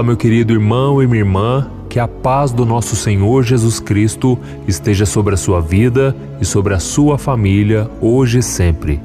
Olá, meu querido irmão e minha irmã, que a paz do nosso Senhor Jesus Cristo esteja sobre a sua vida e sobre a sua família, hoje e sempre.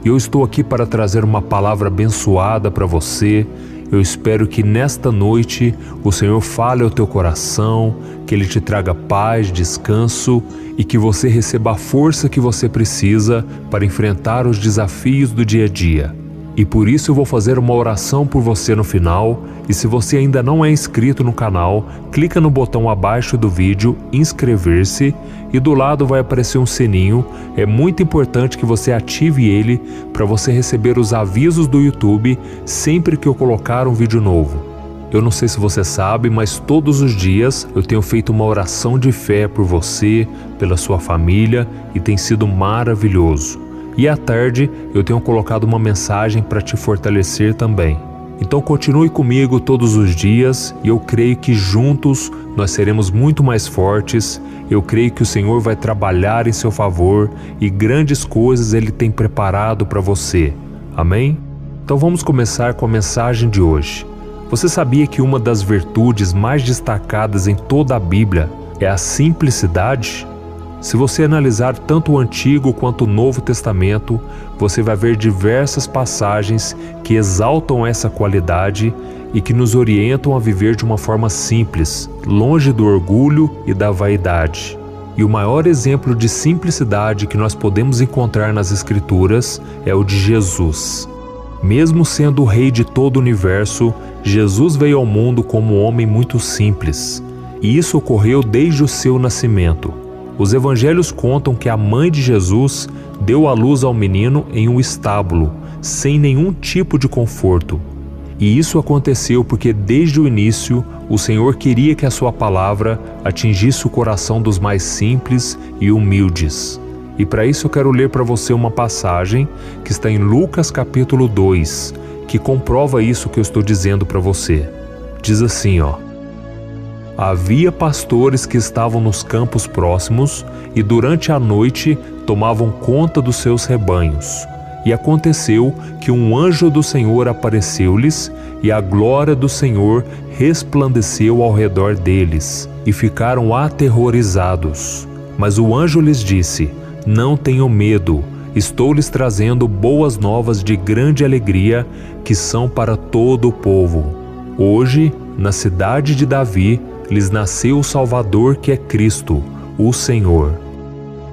Eu estou aqui para trazer uma palavra abençoada para você. Eu espero que nesta noite o Senhor fale ao teu coração, que Ele te traga paz, descanso e que você receba a força que você precisa para enfrentar os desafios do dia a dia. E por isso eu vou fazer uma oração por você no final, e se você ainda não é inscrito no canal, clica no botão abaixo do vídeo, inscrever-se, e do lado vai aparecer um sininho. É muito importante que você ative ele para você receber os avisos do YouTube sempre que eu colocar um vídeo novo. Eu não sei se você sabe, mas todos os dias eu tenho feito uma oração de fé por você, pela sua família, e tem sido maravilhoso. E à tarde eu tenho colocado uma mensagem para te fortalecer também. Então continue comigo todos os dias e eu creio que juntos nós seremos muito mais fortes. Eu creio que o Senhor vai trabalhar em seu favor e grandes coisas Ele tem preparado para você. Amém? Então vamos começar com a mensagem de hoje. Você sabia que uma das virtudes mais destacadas em toda a Bíblia é a simplicidade? Se você analisar tanto o Antigo quanto o Novo Testamento, você vai ver diversas passagens que exaltam essa qualidade e que nos orientam a viver de uma forma simples, longe do orgulho e da vaidade. E o maior exemplo de simplicidade que nós podemos encontrar nas Escrituras é o de Jesus. Mesmo sendo o Rei de todo o universo, Jesus veio ao mundo como um homem muito simples. E isso ocorreu desde o seu nascimento. Os evangelhos contam que a mãe de Jesus deu à luz ao menino em um estábulo, sem nenhum tipo de conforto. E isso aconteceu porque desde o início o Senhor queria que a sua palavra atingisse o coração dos mais simples e humildes. E para isso eu quero ler para você uma passagem que está em Lucas capítulo 2, que comprova isso que eu estou dizendo para você. Diz assim, Havia pastores que estavam nos campos próximos e durante a noite tomavam conta dos seus rebanhos. E aconteceu que um anjo do Senhor apareceu-lhes e a glória do Senhor resplandeceu ao redor deles e ficaram aterrorizados. Mas o anjo lhes disse: Não tenham medo, estou lhes trazendo boas novas de grande alegria que são para todo o povo. Hoje, na cidade de Davi, lhes nasceu o Salvador, que é Cristo, o Senhor.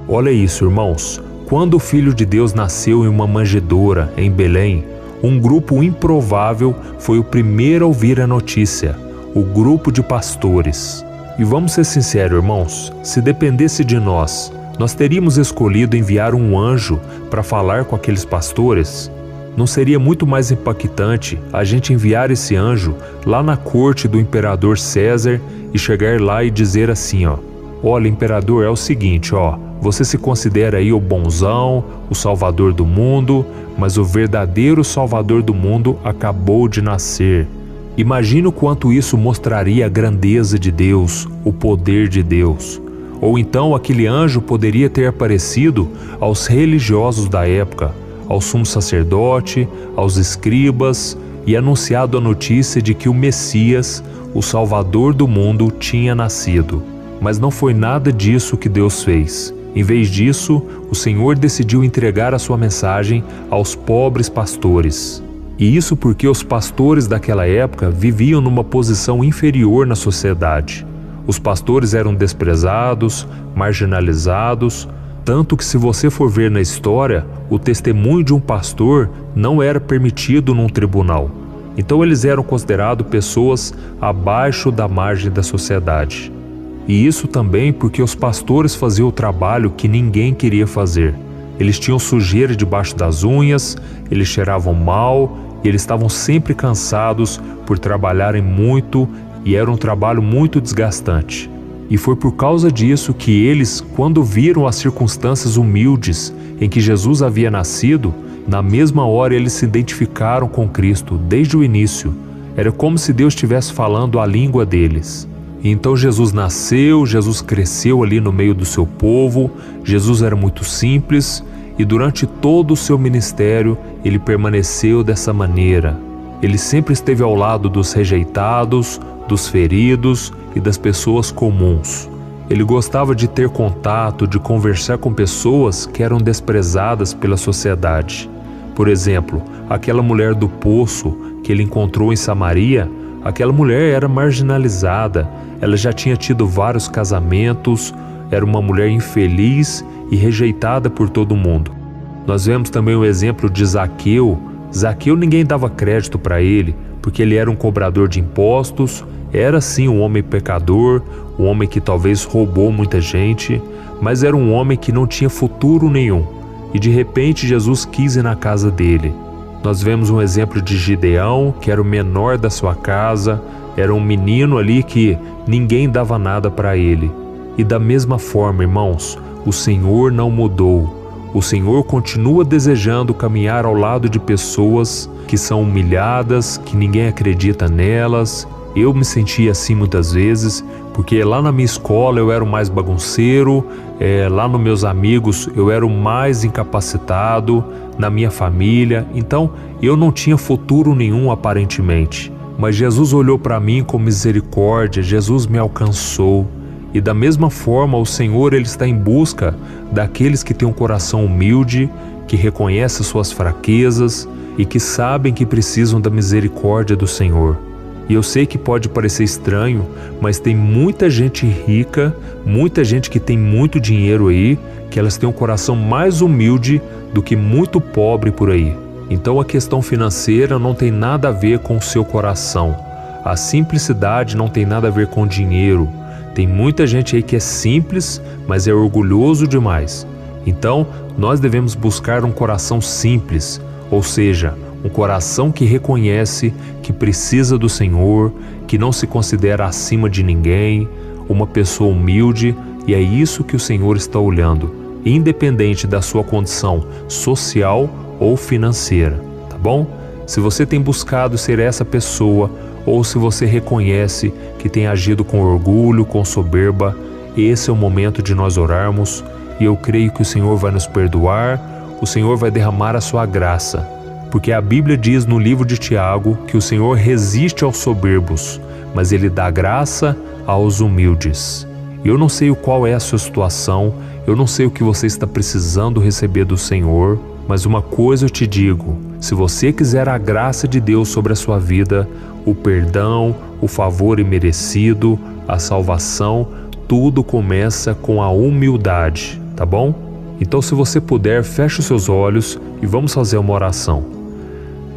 Olha isso, irmãos. Quando o Filho de Deus nasceu em uma manjedoura, em Belém, um grupo improvável foi o primeiro a ouvir a notícia, o grupo de pastores. E vamos ser sinceros, irmãos, se dependesse de nós teríamos escolhido enviar um anjo para falar com aqueles pastores? Não seria muito mais impactante a gente enviar esse anjo lá na corte do imperador César e chegar lá e dizer assim, olha, imperador, é o seguinte, você se considera aí o bonzão, o salvador do mundo, mas o verdadeiro salvador do mundo acabou de nascer. Imagina o quanto isso mostraria a grandeza de Deus, o poder de Deus. Ou então aquele anjo poderia ter aparecido aos religiosos da época, ao sumo sacerdote, aos escribas, e anunciado a notícia de que o Messias, o Salvador do mundo, tinha nascido. Mas não foi nada disso que Deus fez. Em vez disso, o Senhor decidiu entregar a sua mensagem aos pobres pastores. E isso porque os pastores daquela época viviam numa posição inferior na sociedade. Os pastores eram desprezados, marginalizados, tanto que se você for ver na história, o testemunho de um pastor não era permitido num tribunal. Então eles eram considerados pessoas abaixo da margem da sociedade. E isso também porque os pastores faziam o trabalho que ninguém queria fazer. Eles tinham sujeira debaixo das unhas, eles cheiravam mal, e eles estavam sempre cansados por trabalharem muito e era um trabalho muito desgastante. E foi por causa disso que eles, quando viram as circunstâncias humildes em que Jesus havia nascido, na mesma hora eles se identificaram com Cristo desde o início. Era como se Deus estivesse falando a língua deles. E então Jesus nasceu, Jesus cresceu ali no meio do seu povo, Jesus era muito simples e durante todo o seu ministério ele permaneceu dessa maneira. Ele sempre esteve ao lado dos rejeitados, dos feridos e das pessoas comuns. Ele gostava de ter contato, de conversar com pessoas que eram desprezadas pela sociedade. Por exemplo, aquela mulher do poço que ele encontrou em Samaria, aquela mulher era marginalizada, ela já tinha tido vários casamentos, era uma mulher infeliz e rejeitada por todo mundo. Nós vemos também o exemplo de Zaqueu. Zaqueu, ninguém dava crédito para ele, porque ele era um cobrador de impostos, era sim um homem pecador, um homem que talvez roubou muita gente, mas era um homem que não tinha futuro nenhum. E de repente Jesus quis ir na casa dele. Nós vemos um exemplo de Gideão, que era o menor da sua casa, era um menino ali que ninguém dava nada para ele. E da mesma forma, irmãos, o Senhor não mudou. O Senhor continua desejando caminhar ao lado de pessoas que são humilhadas, que ninguém acredita nelas. Eu me sentia assim muitas vezes, porque lá na minha escola eu era o mais bagunceiro, lá nos meus amigos eu era o mais incapacitado, na minha família, então eu não tinha futuro nenhum aparentemente. Mas Jesus olhou para mim com misericórdia, Jesus me alcançou. E da mesma forma o Senhor ele está em busca daqueles que têm um coração humilde, que reconhecem suas fraquezas e que sabem que precisam da misericórdia do Senhor. E eu sei que pode parecer estranho, mas tem muita gente rica, muita gente que tem muito dinheiro aí, que elas têm um coração mais humilde do que muito pobre por aí. Então a questão financeira não tem nada a ver com o seu coração. A simplicidade não tem nada a ver com dinheiro. Tem muita gente aí que é simples, mas é orgulhoso demais. Então nós devemos buscar um coração simples, ou seja, um coração que reconhece que precisa do Senhor, que não se considera acima de ninguém, uma pessoa humilde, e é isso que o Senhor está olhando, independente da sua condição social ou financeira, tá bom? Se você tem buscado ser essa pessoa, ou se você reconhece que tem agido com orgulho, com soberba, esse é o momento de nós orarmos, e eu creio que o Senhor vai nos perdoar, o Senhor vai derramar a sua graça. Porque a Bíblia diz no livro de Tiago que o Senhor resiste aos soberbos, mas Ele dá graça aos humildes. Eu não sei qual é a sua situação, eu não sei o que você está precisando receber do Senhor, mas uma coisa eu te digo, se você quiser a graça de Deus sobre a sua vida, o perdão, o favor imerecido, a salvação, tudo começa com a humildade, tá bom? Então se você puder, feche os seus olhos e vamos fazer uma oração.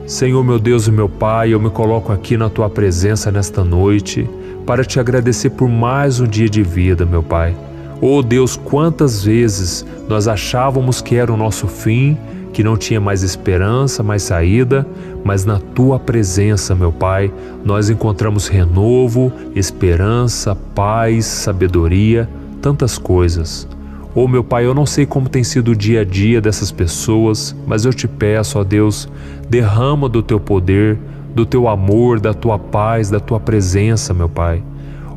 Senhor meu Deus e meu Pai, eu me coloco aqui na Tua presença nesta noite para Te agradecer por mais um dia de vida, meu Pai. Oh Deus, quantas vezes nós achávamos que era o nosso fim, que não tinha mais esperança, mais saída, mas na Tua presença, meu Pai, nós encontramos renovo, esperança, paz, sabedoria, tantas coisas. Oh meu Pai, eu não sei como tem sido o dia a dia dessas pessoas, mas eu te peço, ó Deus, derrama do Teu poder, do Teu amor, da Tua paz, da Tua presença, meu Pai.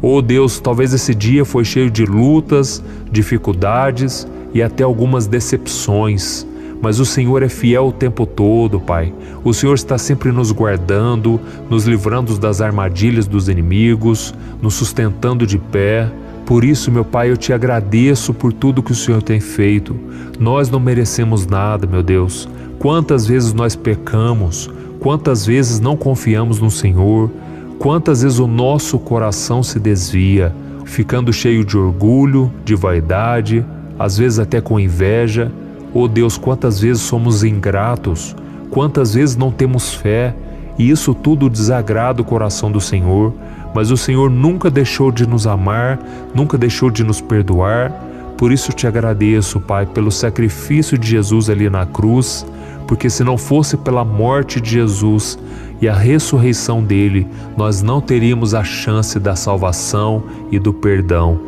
Oh Deus, talvez esse dia foi cheio de lutas, dificuldades e até algumas decepções, mas o Senhor é fiel o tempo todo, Pai. O Senhor está sempre nos guardando, nos livrando das armadilhas dos inimigos, nos sustentando de pé. Por isso, meu Pai, eu Te agradeço por tudo que o Senhor tem feito. Nós não merecemos nada, meu Deus. Quantas vezes nós pecamos, quantas vezes não confiamos no Senhor, quantas vezes o nosso coração se desvia, ficando cheio de orgulho, de vaidade, às vezes até com inveja. Oh Deus, quantas vezes somos ingratos, quantas vezes não temos fé, e isso tudo desagrada o coração do Senhor. Mas o Senhor nunca deixou de nos amar, nunca deixou de nos perdoar. Por isso eu Te agradeço, Pai, pelo sacrifício de Jesus ali na cruz, porque se não fosse pela morte de Jesus e a ressurreição dele, nós não teríamos a chance da salvação e do perdão.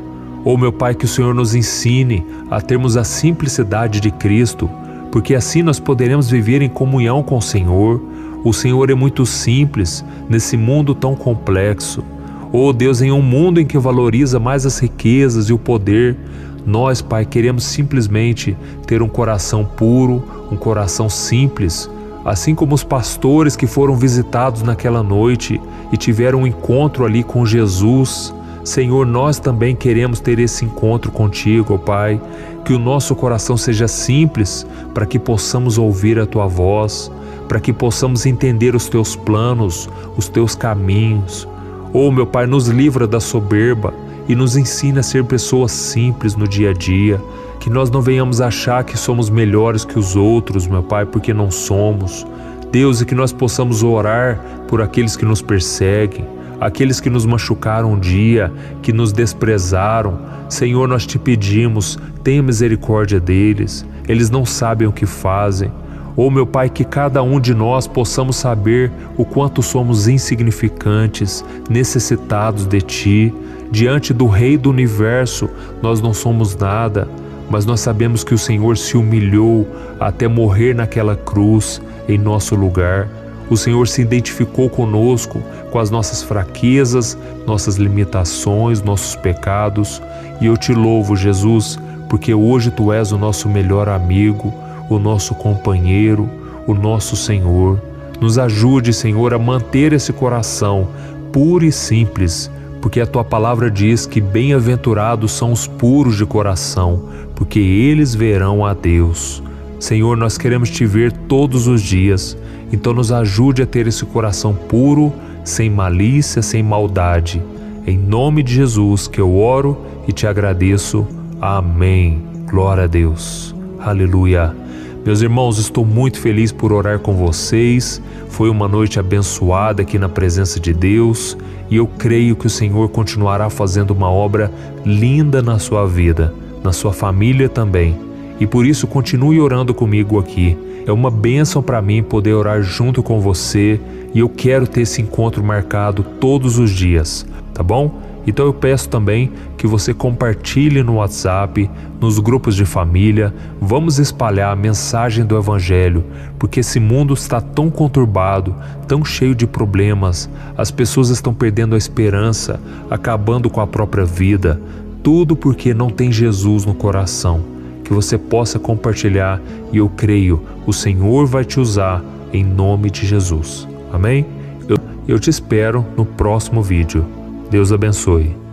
Oh meu Pai, que o Senhor nos ensine a termos a simplicidade de Cristo, porque assim nós poderemos viver em comunhão com o Senhor. O Senhor é muito simples nesse mundo tão complexo. Oh Deus, em um mundo em que valoriza mais as riquezas e o poder, nós, Pai, queremos simplesmente ter um coração puro, um coração simples, assim como os pastores que foram visitados naquela noite e tiveram um encontro ali com Jesus. Senhor, nós também queremos ter esse encontro contigo, ó Pai, que o nosso coração seja simples para que possamos ouvir a Tua voz, para que possamos entender os Teus planos, os Teus caminhos. Oh, meu Pai, nos livra da soberba e nos ensina a ser pessoas simples no dia a dia, que nós não venhamos achar que somos melhores que os outros, meu Pai, porque não somos. Deus, e que nós possamos orar por aqueles que nos perseguem, aqueles que nos machucaram um dia, que nos desprezaram. Senhor, nós te pedimos, tenha misericórdia deles, eles não sabem o que fazem. Oh, meu Pai, que cada um de nós possamos saber o quanto somos insignificantes, necessitados de Ti. Diante do Rei do Universo, nós não somos nada, mas nós sabemos que o Senhor se humilhou até morrer naquela cruz em nosso lugar. O Senhor se identificou conosco, com as nossas fraquezas, nossas limitações, nossos pecados. E eu te louvo, Jesus, porque hoje Tu és o nosso melhor amigo, o nosso companheiro, o nosso Senhor. Nos ajude, Senhor, a manter esse coração puro e simples, porque a Tua palavra diz que bem-aventurados são os puros de coração, porque eles verão a Deus. Senhor, nós queremos Te ver todos os dias, então nos ajude a ter esse coração puro, sem malícia, sem maldade. Em nome de Jesus que eu oro e Te agradeço. Amém. Glória a Deus. Aleluia. Meus irmãos, estou muito feliz por orar com vocês. Foi uma noite abençoada aqui na presença de Deus e eu creio que o Senhor continuará fazendo uma obra linda na sua vida, na sua família também. E por isso continue orando comigo aqui. É uma bênção para mim poder orar junto com você e eu quero ter esse encontro marcado todos os dias, tá bom? Então eu peço também que você compartilhe no WhatsApp, nos grupos de família. Vamos espalhar a mensagem do Evangelho, porque esse mundo está tão conturbado, tão cheio de problemas. As pessoas estão perdendo a esperança, acabando com a própria vida. Tudo porque não tem Jesus no coração. Que você possa compartilhar e eu creio, o Senhor vai te usar em nome de Jesus. Amém? Eu te espero no próximo vídeo. Deus abençoe.